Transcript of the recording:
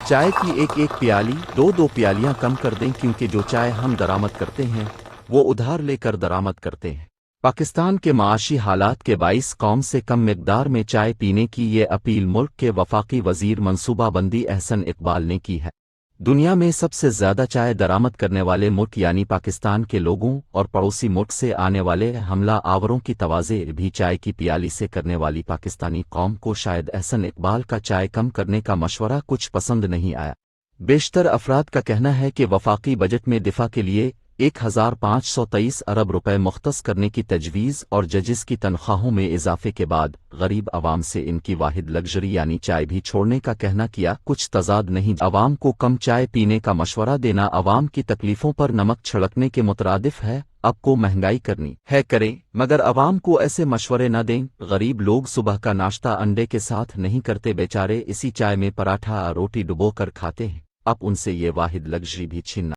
چائے کی ایک ایک پیالی دو دو پیالیاں کم کر دیں، کیونکہ جو چائے ہم درآمد کرتے ہیں وہ ادھار لے کر درآمد کرتے ہیں۔ پاکستان کے معاشی حالات کے باعث قوم سے کم مقدار میں چائے پینے کی یہ اپیل ملک کے وفاقی وزیر منصوبہ بندی احسن اقبال نے کی ہے۔ دنیا میں سب سے زیادہ چائے درآمد کرنے والے ملک یعنی پاکستان کے لوگوں اور پڑوسی ملک سے آنے والے حملہ آوروں کی توازے بھی چائے کی پیالی سے کرنے والی پاکستانی قوم کو شاید احسن اقبال کا چائے کم کرنے کا مشورہ کچھ پسند نہیں آیا۔ بیشتر افراد کا کہنا ہے کہ وفاقی بجٹ میں دفاع کے لیے 1523 ارب روپے مختص کرنے کی تجویز اور ججز کی تنخواہوں میں اضافے کے بعد غریب عوام سے ان کی واحد لگژری یعنی چائے بھی چھوڑنے کا کہنا کیا کچھ تضاد نہیں۔ عوام کو کم چائے پینے کا مشورہ دینا عوام کی تکلیفوں پر نمک چھڑکنے کے مترادف ہے۔ اب کو مہنگائی کرنی ہے کریں، مگر عوام کو ایسے مشورے نہ دیں۔ غریب لوگ صبح کا ناشتہ انڈے کے ساتھ نہیں کرتے، بیچارے اسی چائے میں پراٹھا روٹی ڈبو کر کھاتے ہیں، اب ان سے یہ واحد لگژری بھی چھیننا